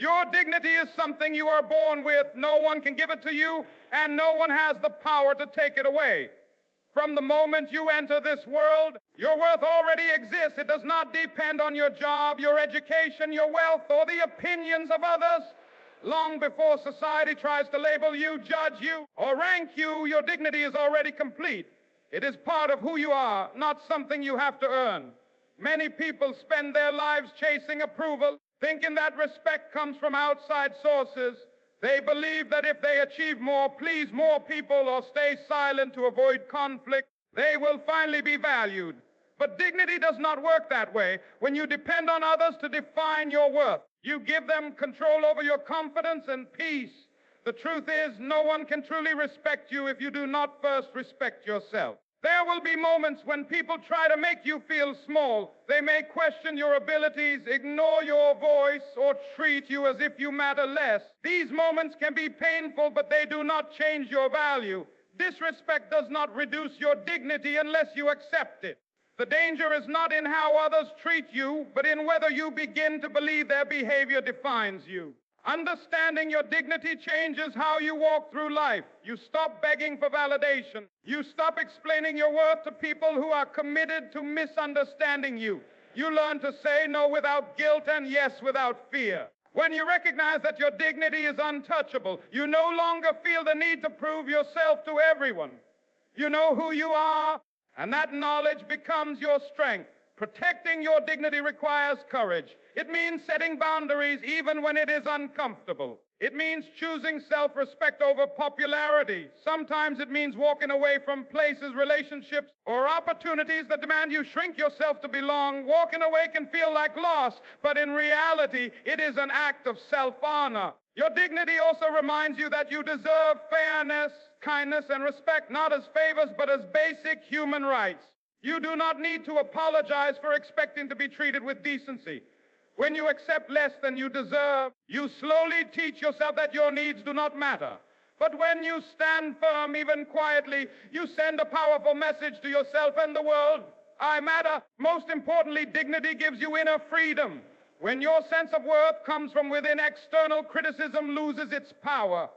Your dignity is something you are born with. No one can give it to you, and no one has the power to take it away. From the moment you enter this world, your worth already exists. It does not depend on your job, your education, your wealth, or the opinions of others. Long before society tries to label you, judge you, or rank you, your dignity is already complete. It is part of who you are, not something you have to earn. Many people spend their lives chasing approval, thinking that respect comes from outside sources. They believe that if they achieve more, please more people, or stay silent to avoid conflict, they will finally be valued. But dignity does not work that way. When you depend on others to define your worth, you give them control over your confidence and peace. The truth is, no one can truly respect you if you do not first respect yourself. There will be moments when people try to make you feel small. They may question your abilities, ignore your voice, or treat you as if you matter less. These moments can be painful, but they do not change your value. Disrespect does not reduce your dignity unless you accept it. The danger is not in how others treat you, but in whether you begin to believe their behavior defines you. Understanding your dignity changes how you walk through life. You stop begging for validation. You stop explaining your worth to people who are committed to misunderstanding you. You learn to say no without guilt and yes without fear. When you recognize that your dignity is untouchable, you no longer feel the need to prove yourself to everyone. You know who you are, and that knowledge becomes your strength. Protecting your dignity requires courage. It means setting boundaries even when it is uncomfortable. It means choosing self-respect over popularity. Sometimes it means walking away from places, relationships, or opportunities that demand you shrink yourself to belong. Walking away can feel like loss, but in reality, it is an act of self-honor. Your dignity also reminds you that you deserve fairness, kindness, and respect, not as favors, but as basic human rights. You do not need to apologize for expecting to be treated with decency. When you accept less than you deserve, you slowly teach yourself that your needs do not matter. But when you stand firm, even quietly, you send a powerful message to yourself and the world. I matter. Most importantly, dignity gives you inner freedom. When your sense of worth comes from within, external criticism loses its power.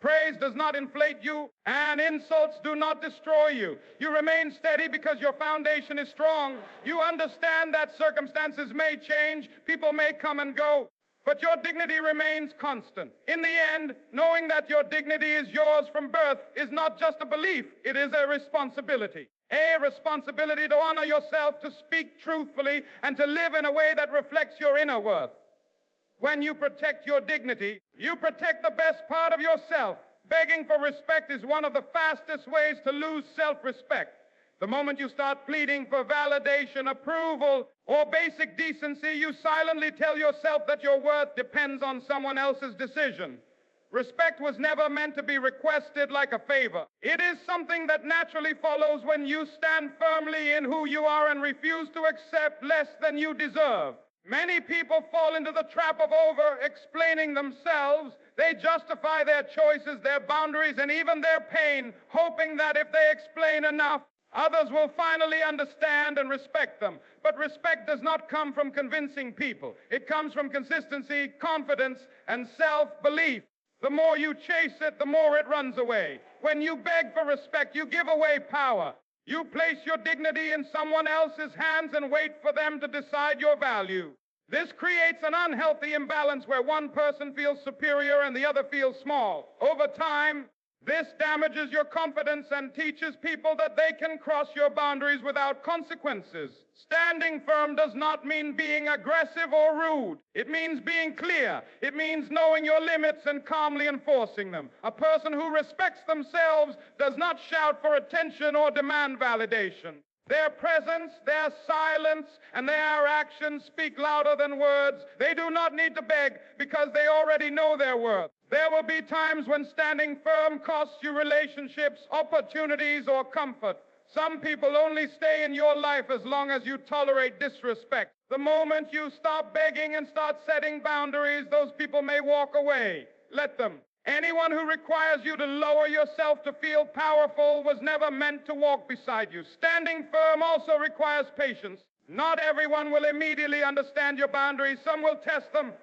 Praise does not inflate you, and insults do not destroy you. You remain steady because your foundation is strong. You understand that circumstances may change, people may come and go, but your dignity remains constant. In the end, knowing that your dignity is yours from birth is not just a belief, it is a responsibility. A responsibility to honor yourself, to speak truthfully, and to live in a way that reflects your inner worth. When you protect your dignity, you protect the best part of yourself. Begging for respect is one of the fastest ways to lose self-respect. The moment you start pleading for validation, approval, or basic decency, you silently tell yourself that your worth depends on someone else's decision. Respect was never meant to be requested like a favor. It is something that naturally follows when you stand firmly in who you are and refuse to accept less than you deserve. Many people fall into the trap of over-explaining themselves. They justify their choices, their boundaries, and even their pain, hoping that if they explain enough, others will finally understand and respect them. But respect does not come from convincing people. It comes from consistency, confidence, and self-belief. The more you chase it, the more it runs away. When you beg for respect, you give away power. You place your dignity in someone else's hands and wait for them to decide your value. This creates an unhealthy imbalance where one person feels superior and the other feels small. Over time, this damages your confidence and teaches people that they can cross your boundaries without consequences. Standing firm does not mean being aggressive or rude. It means being clear. It means knowing your limits and calmly enforcing them. A person who respects themselves does not shout for attention or demand validation. Their presence, their silence, and their actions speak louder than words. They do not need to beg because they already know their worth. There will be times when standing firm costs you relationships, opportunities, or comfort. Some people only stay in your life as long as you tolerate disrespect. The moment you stop begging and start setting boundaries, those people may walk away. Let them. Anyone who requires you to lower yourself to feel powerful was never meant to walk beside you. Standing firm also requires patience. Not everyone will immediately understand your boundaries. Some will test them.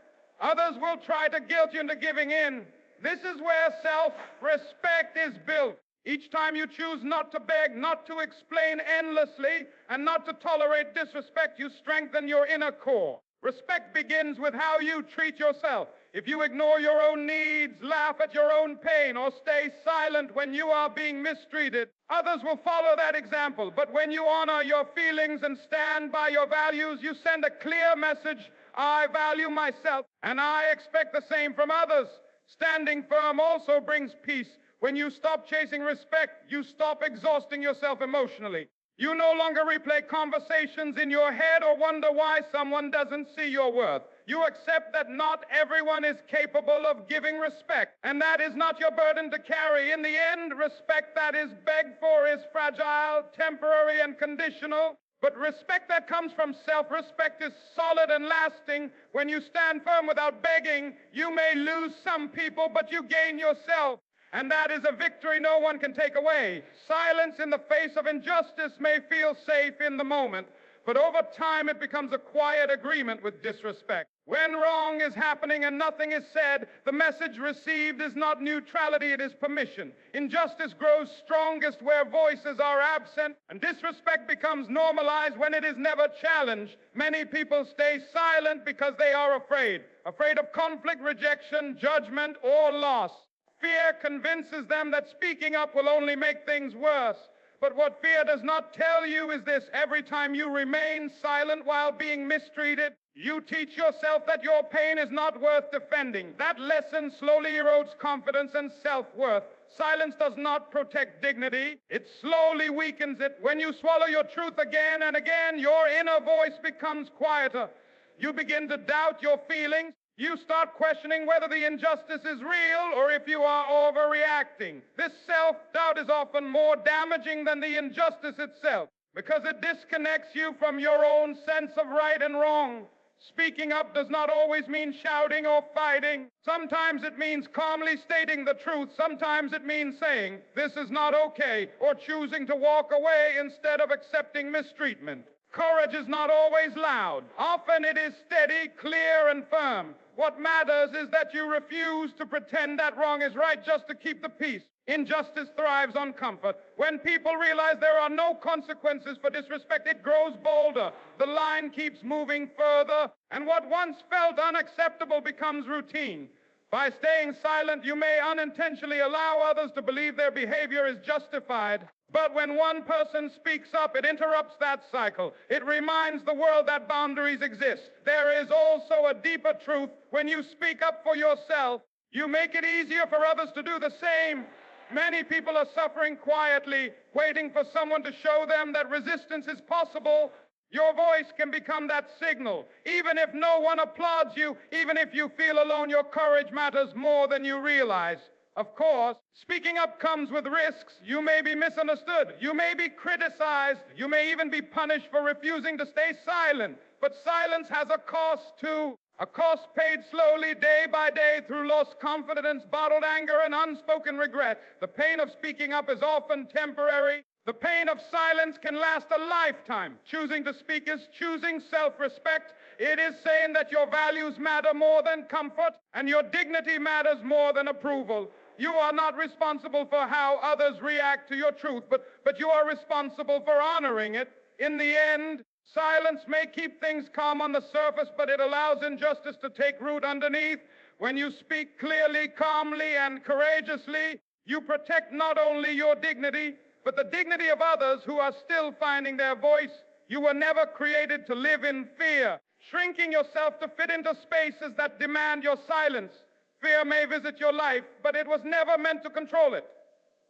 Others will try to guilt you into giving in. This is where self-respect is built. Each time you choose not to beg, not to explain endlessly, and not to tolerate disrespect, you strengthen your inner core. Respect begins with how you treat yourself. If you ignore your own needs, laugh at your own pain, or stay silent when you are being mistreated, others will follow that example. But when you honor your feelings and stand by your values, you send a clear message: I value myself, and I expect the same from others. Standing firm also brings peace. When you stop chasing respect, you stop exhausting yourself emotionally. You no longer replay conversations in your head or wonder why someone doesn't see your worth. You accept that not everyone is capable of giving respect, and that is not your burden to carry. In the end, respect that is begged for is fragile, temporary, and conditional. But respect that comes from self-respect is solid and lasting. When you stand firm without begging, you may lose some people, but you gain yourself. And that is a victory no one can take away. Silence in the face of injustice may feel safe in the moment, but over time it becomes a quiet agreement with disrespect. When wrong is happening and nothing is said, the message received is not neutrality, it is permission. Injustice grows strongest where voices are absent, and disrespect becomes normalized when it is never challenged. Many people stay silent because they are afraid of conflict, rejection, judgment, or loss. Fear convinces them that speaking up will only make things worse. But what fear does not tell you is this: every time you remain silent while being mistreated, you teach yourself that your pain is not worth defending. That lesson slowly erodes confidence and self-worth. Silence does not protect dignity. It slowly weakens it. When you swallow your truth again and again, your inner voice becomes quieter. You begin to doubt your feelings. You start questioning whether the injustice is real or if you are overreacting. This self-doubt is often more damaging than the injustice itself because it disconnects you from your own sense of right and wrong. Speaking up does not always mean shouting or fighting. Sometimes it means calmly stating the truth. Sometimes it means saying, "This is not okay," or choosing to walk away instead of accepting mistreatment. Courage is not always loud. Often it is steady, clear, and firm. What matters is that you refuse to pretend that wrong is right just to keep the peace. Injustice thrives on comfort. When people realize there are no consequences for disrespect, it grows bolder. The line keeps moving further, and what once felt unacceptable becomes routine. By staying silent, you may unintentionally allow others to believe their behavior is justified. But when one person speaks up, it interrupts that cycle. It reminds the world that boundaries exist. There is also a deeper truth. When you speak up for yourself, you make it easier for others to do the same. Many people are suffering quietly, waiting for someone to show them that resistance is possible. Your voice can become that signal. Even if no one applauds you, even if you feel alone, your courage matters more than you realize. Of course, speaking up comes with risks. You may be misunderstood. You may be criticized. You may even be punished for refusing to stay silent. But silence has a cost too. A cost paid slowly, day by day, through lost confidence, bottled anger, and unspoken regret. The pain of speaking up is often temporary. The pain of silence can last a lifetime. Choosing to speak is choosing self-respect. It is saying that your values matter more than comfort, and your dignity matters more than approval. You are not responsible for how others react to your truth, but you are responsible for honoring it. In the end, silence may keep things calm on the surface, but it allows injustice to take root underneath. When you speak clearly, calmly, and courageously, you protect not only your dignity, but the dignity of others who are still finding their voice. You were never created to live in fear, shrinking yourself to fit into spaces that demand your silence. Fear may visit your life, but it was never meant to control it.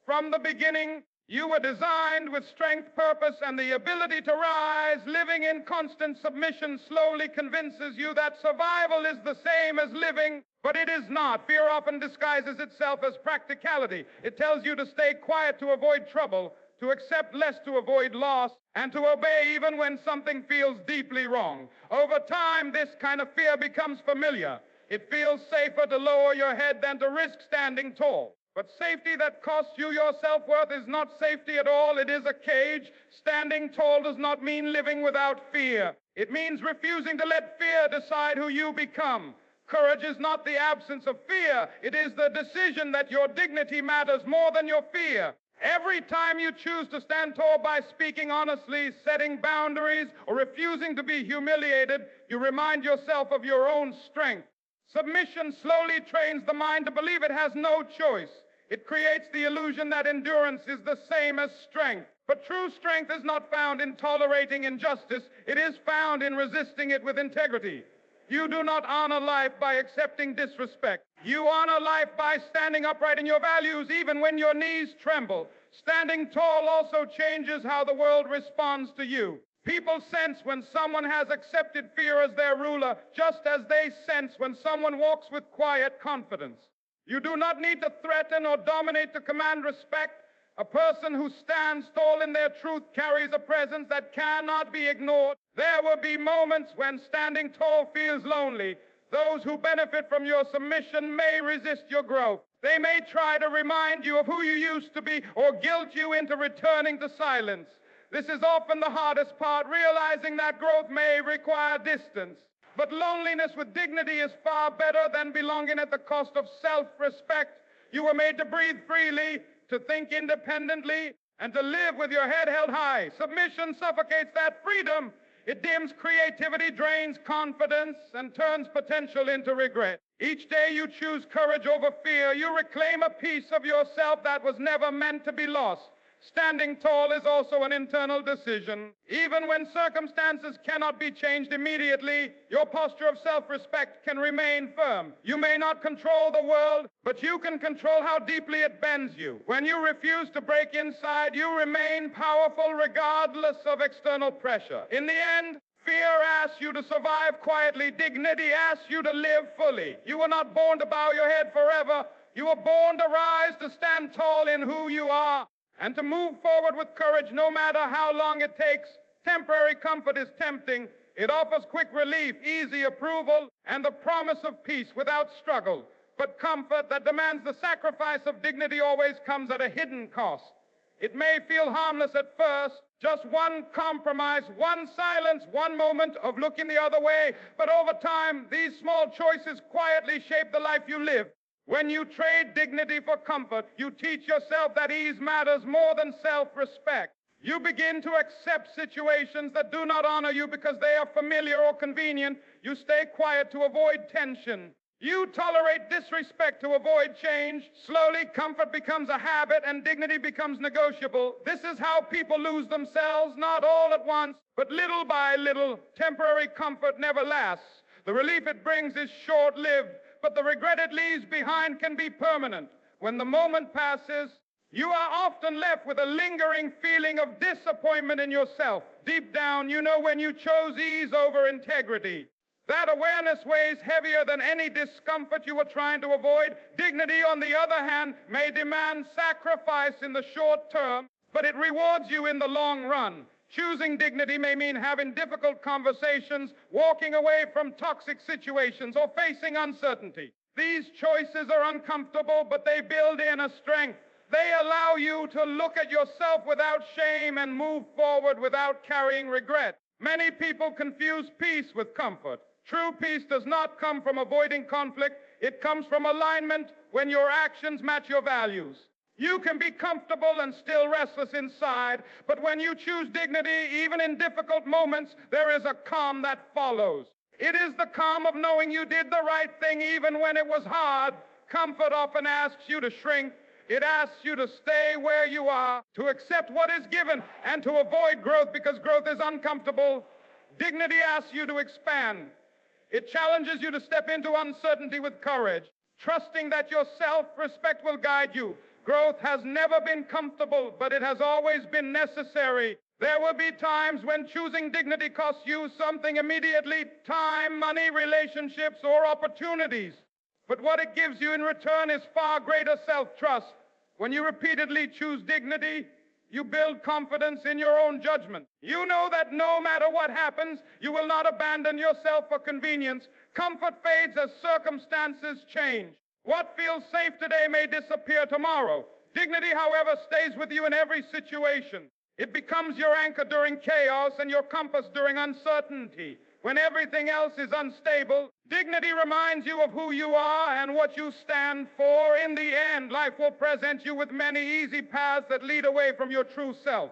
From the beginning, you were designed with strength, purpose, and the ability to rise. Living in constant submission slowly convinces you that survival is the same as living, but it is not. Fear often disguises itself as practicality. It tells you to stay quiet to avoid trouble, to accept less to avoid loss, and to obey even when something feels deeply wrong. Over time, this kind of fear becomes familiar. It feels safer to lower your head than to risk standing tall. But safety that costs you your self-worth is not safety at all. It is a cage. Standing tall does not mean living without fear. It means refusing to let fear decide who you become. Courage is not the absence of fear. It is the decision that your dignity matters more than your fear. Every time you choose to stand tall by speaking honestly, setting boundaries, or refusing to be humiliated, you remind yourself of your own strength. Submission slowly trains the mind to believe it has no choice. It creates the illusion that endurance is the same as strength. But true strength is not found in tolerating injustice. It is found in resisting it with integrity. You do not honor life by accepting disrespect. You honor life by standing upright in your values even when your knees tremble. Standing tall also changes how the world responds to you. People sense when someone has accepted fear as their ruler, just as they sense when someone walks with quiet confidence. You do not need to threaten or dominate to command respect. A person who stands tall in their truth carries a presence that cannot be ignored. There will be moments when standing tall feels lonely. Those who benefit from your submission may resist your growth. They may try to remind you of who you used to be or guilt you into returning to silence. This is often the hardest part, realizing that growth may require distance. But loneliness with dignity is far better than belonging at the cost of self-respect. You were made to breathe freely, to think independently, and to live with your head held high. Submission suffocates that freedom. It dims creativity, drains confidence, and turns potential into regret. Each day you choose courage over fear. You reclaim a piece of yourself that was never meant to be lost. Standing tall is also an internal decision. Even when circumstances cannot be changed immediately, your posture of self-respect can remain firm. You may not control the world, but you can control how deeply it bends you. When you refuse to break inside, you remain powerful regardless of external pressure. In the end, fear asks you to survive quietly. Dignity asks you to live fully. You were not born to bow your head forever. You were born to rise, to stand tall in who you are, and to move forward with courage no matter how long it takes. Temporary comfort is tempting. It offers quick relief, easy approval, and the promise of peace without struggle. But comfort that demands the sacrifice of dignity always comes at a hidden cost. It may feel harmless at first, just one compromise, one silence, one moment of looking the other way. But over time, these small choices quietly shape the life you live. When you trade dignity for comfort, you teach yourself that ease matters more than self-respect. You begin to accept situations that do not honor you because they are familiar or convenient. You stay quiet to avoid tension. You tolerate disrespect to avoid change. Slowly, comfort becomes a habit and dignity becomes negotiable. This is how people lose themselves, not all at once, but little by little. Temporary comfort never lasts. The relief it brings is short-lived, but the regret it leaves behind can be permanent. When the moment passes, you are often left with a lingering feeling of disappointment in yourself. Deep down, you know when you chose ease over integrity. That awareness weighs heavier than any discomfort you were trying to avoid. Dignity, on the other hand, may demand sacrifice in the short term, but it rewards you in the long run. Choosing dignity may mean having difficult conversations, walking away from toxic situations, or facing uncertainty. These choices are uncomfortable, but they build in a strength. They allow you to look at yourself without shame and move forward without carrying regret. Many people confuse peace with comfort. True peace does not come from avoiding conflict. It comes from alignment when your actions match your values. You can be comfortable and still restless inside, but when you choose dignity, even in difficult moments, there is a calm that follows. It is the calm of knowing you did the right thing even when it was hard. Comfort often asks you to shrink. It asks you to stay where you are, to accept what is given, and to avoid growth because growth is uncomfortable. Dignity asks you to expand. It challenges you to step into uncertainty with courage, trusting that your self-respect will guide you. Growth has never been comfortable, but it has always been necessary. There will be times when choosing dignity costs you something immediately: time, money, relationships, or opportunities. But what it gives you in return is far greater self-trust. When you repeatedly choose dignity, you build confidence in your own judgment. You know that no matter what happens, you will not abandon yourself for convenience. Comfort fades as circumstances change. What feels safe today may disappear tomorrow. Dignity, however, stays with you in every situation. It becomes your anchor during chaos and your compass during uncertainty. When everything else is unstable, dignity reminds you of who you are and what you stand for. In the end, life will present you with many easy paths that lead away from your true self.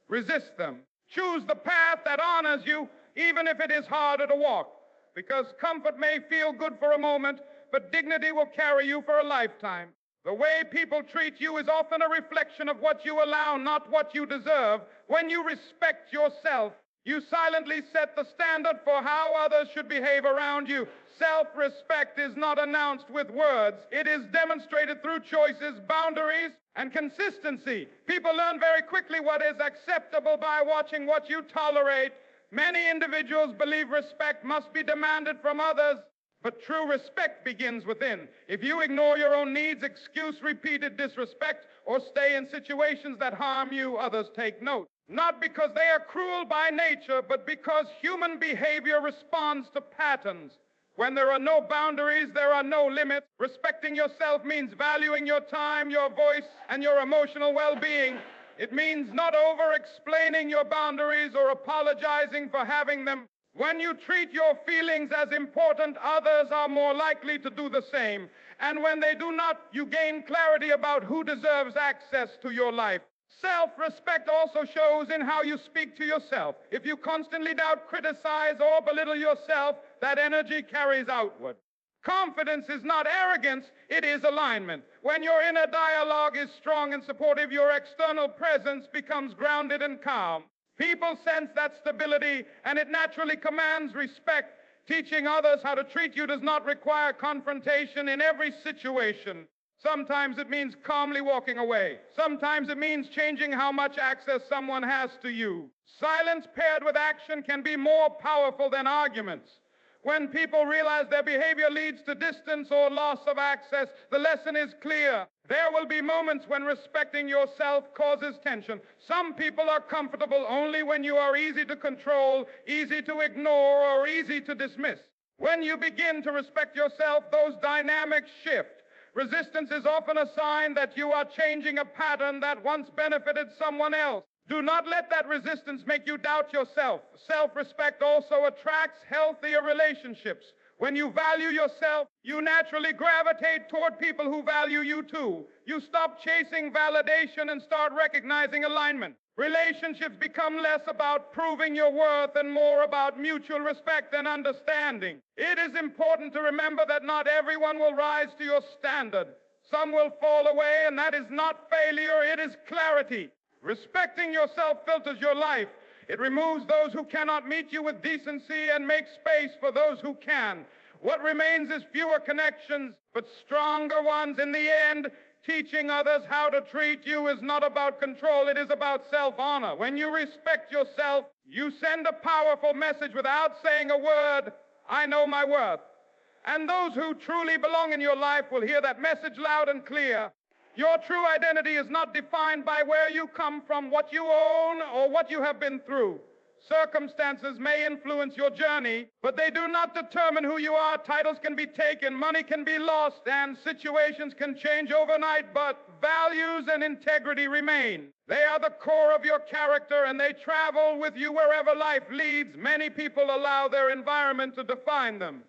Resist them. Choose the path that honors you, even if it is harder to walk, because comfort may feel good for a moment, but dignity will carry you for a lifetime. The way people treat you is often a reflection of what you allow, not what you deserve. When you respect yourself, you silently set the standard for how others should behave around you. Self-respect is not announced with words. It is demonstrated through choices, boundaries, and consistency. People learn very quickly what is acceptable by watching what you tolerate. Many individuals believe respect must be demanded from others, but true respect begins within. If you ignore your own needs, excuse repeated disrespect, or stay in situations that harm you, others take note. Not because they are cruel by nature, but because human behavior responds to patterns. When there are no boundaries, there are no limits. Respecting yourself means valuing your time, your voice, and your emotional well-being. It means not over-explaining your boundaries or apologizing for having them. When you treat your feelings as important, others are more likely to do the same. And when they do not, you gain clarity about who deserves access to your life. Self-respect also shows in how you speak to yourself. If you constantly doubt, criticize, or belittle yourself, that energy carries outward. Confidence is not arrogance, it is alignment. When your inner dialogue is strong and supportive, your external presence becomes grounded and calm. People sense that stability, and it naturally commands respect. Teaching others how to treat you does not require confrontation in every situation. Sometimes it means calmly walking away. Sometimes it means changing how much access someone has to you. Silence paired with action can be more powerful than arguments. When people realize their behavior leads to distance or loss of access, the lesson is clear. There will be moments when respecting yourself causes tension. Some people are comfortable only when you are easy to control, easy to ignore, or easy to dismiss. When you begin to respect yourself, those dynamics shift. Resistance is often a sign that you are changing a pattern that once benefited someone else. Do not let that resistance make you doubt yourself. Self-respect also attracts healthier relationships. When you value yourself, you naturally gravitate toward people who value you too. You stop chasing validation and start recognizing alignment. Relationships become less about proving your worth and more about mutual respect and understanding. It is important to remember that not everyone will rise to your standard. Some will fall away, and that is not failure, it is clarity. Respecting yourself filters your life. It removes those who cannot meet you with decency and makes space for those who can. What remains is fewer connections, but stronger ones. In the end, teaching others how to treat you is not about control, it is about self-honor. When you respect yourself, you send a powerful message without saying a word. I know my worth. And those who truly belong in your life will hear that message loud and clear. Your true identity is not defined by where you come from, what you own, or what you have been through. Circumstances may influence your journey, but they do not determine who you are. Titles can be taken, money can be lost, and situations can change overnight, but values and integrity remain. They are the core of your character, and they travel with you wherever life leads. Many people allow their environment to define them.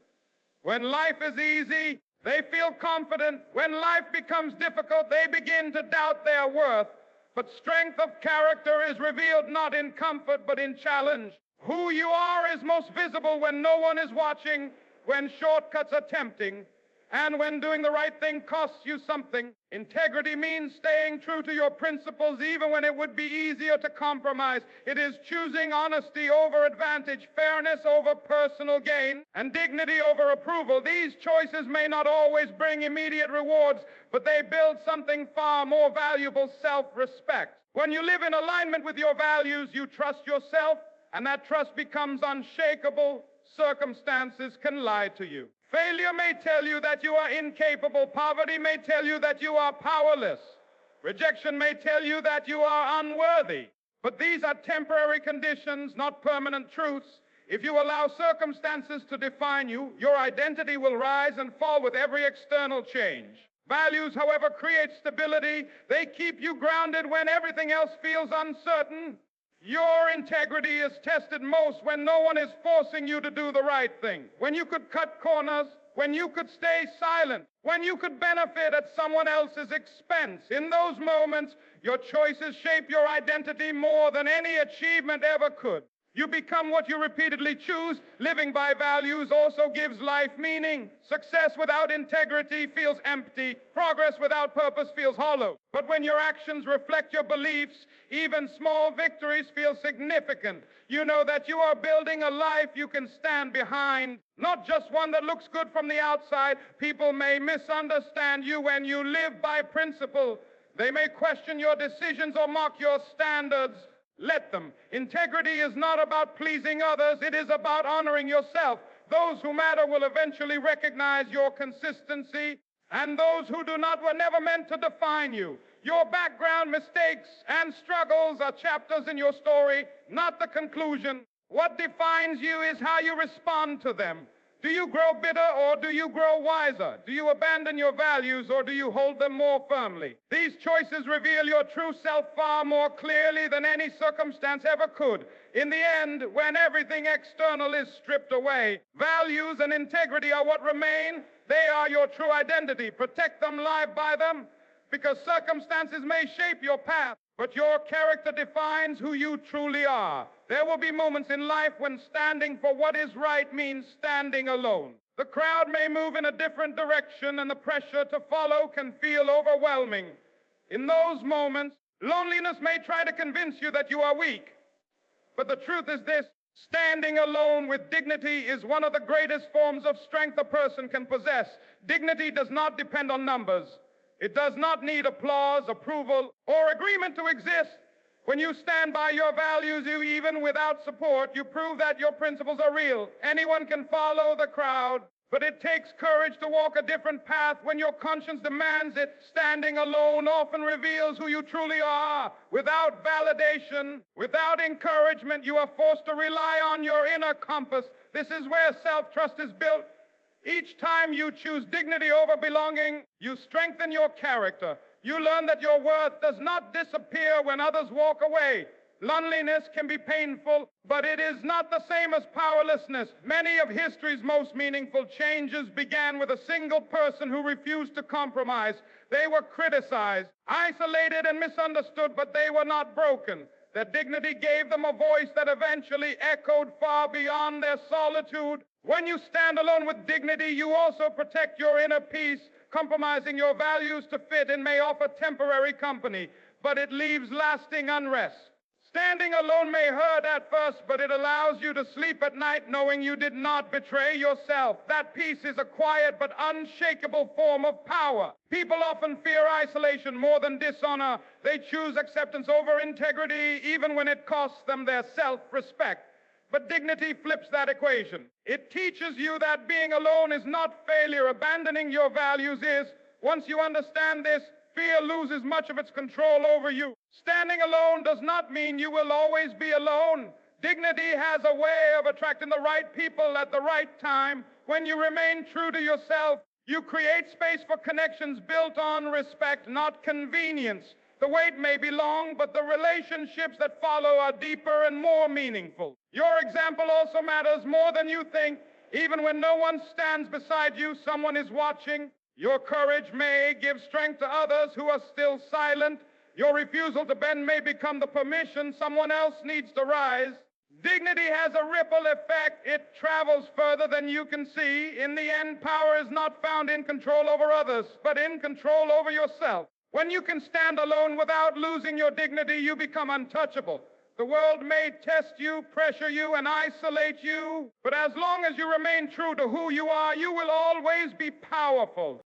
When life is easy, they feel confident. When life becomes difficult, they begin to doubt their worth. But strength of character is revealed not in comfort, but in challenge. Who you are is most visible when no one is watching, when shortcuts are tempting, and when doing the right thing costs you something. Integrity means staying true to your principles even when it would be easier to compromise. It is choosing honesty over advantage, fairness over personal gain, and dignity over approval. These choices may not always bring immediate rewards, but they build something far more valuable: self-respect. When you live in alignment with your values, you trust yourself, and that trust becomes unshakable. Circumstances can lie to you. Failure may tell you that you are incapable. Poverty may tell you that you are powerless. Rejection may tell you that you are unworthy. But these are temporary conditions, not permanent truths. If you allow circumstances to define you, your identity will rise and fall with every external change. Values, however, create stability. They keep you grounded when everything else feels uncertain. Your integrity is tested most when no one is forcing you to do the right thing, when you could cut corners, when you could stay silent, when you could benefit at someone else's expense. In those moments, your choices shape your identity more than any achievement ever could. You become what you repeatedly choose. Living by values also gives life meaning. Success without integrity feels empty. Progress without purpose feels hollow. But when your actions reflect your beliefs, even small victories feel significant. You know that you are building a life you can stand behind, not just one that looks good from the outside. People may misunderstand you when you live by principle. They may question your decisions or mock your standards. Let them. Integrity is not about pleasing others. It is about honoring yourself. Those who matter will eventually recognize your consistency, and those who do not were never meant to define you. Your background, mistakes, and struggles are chapters in your story, not the conclusion. What defines you is how you respond to them. Do you grow bitter or do you grow wiser? Do you abandon your values or do you hold them more firmly? These choices reveal your true self far more clearly than any circumstance ever could. In the end, when everything external is stripped away, values and integrity are what remain. They are your true identity. Protect them, live by them, because circumstances may shape your path, but your character defines who you truly are. There will be moments in life when standing for what is right means standing alone. The crowd may move in a different direction, and the pressure to follow can feel overwhelming. In those moments, loneliness may try to convince you that you are weak. But the truth is this: standing alone with dignity is one of the greatest forms of strength a person can possess. Dignity does not depend on numbers. It does not need applause, approval, or agreement to exist. When you stand by your values, even without support, you prove that your principles are real. Anyone can follow the crowd, but it takes courage to walk a different path when your conscience demands it. Standing alone often reveals who you truly are. Without validation, without encouragement, you are forced to rely on your inner compass. This is where self-trust is built. Each time you choose dignity over belonging, you strengthen your character. You learn that your worth does not disappear when others walk away. Loneliness can be painful, but it is not the same as powerlessness. Many of history's most meaningful changes began with a single person who refused to compromise. They were criticized, isolated, and misunderstood, but they were not broken. Their dignity gave them a voice that eventually echoed far beyond their solitude. When you stand alone with dignity, you also protect your inner peace. Compromising your values to fit in may offer temporary company, but it leaves lasting unrest. Standing alone may hurt at first, but it allows you to sleep at night knowing you did not betray yourself. That peace is a quiet but unshakable form of power. People often fear isolation more than dishonor. They choose acceptance over integrity, even when it costs them their self-respect. But dignity flips that equation. It teaches you that being alone is not failure. Abandoning your values is. Once you understand this, fear loses much of its control over you. Standing alone does not mean you will always be alone. Dignity has a way of attracting the right people at the right time. When you remain true to yourself, you create space for connections built on respect, not convenience. The wait may be long, but the relationships that follow are deeper and more meaningful. Your example also matters more than you think. Even when no one stands beside you, someone is watching. Your courage may give strength to others who are still silent. Your refusal to bend may become the permission someone else needs to rise. Dignity has a ripple effect. It travels further than you can see. In the end, power is not found in control over others, but in control over yourself. When you can stand alone without losing your dignity, you become untouchable. The world may test you, pressure you, and isolate you, but as long as you remain true to who you are, you will always be powerful.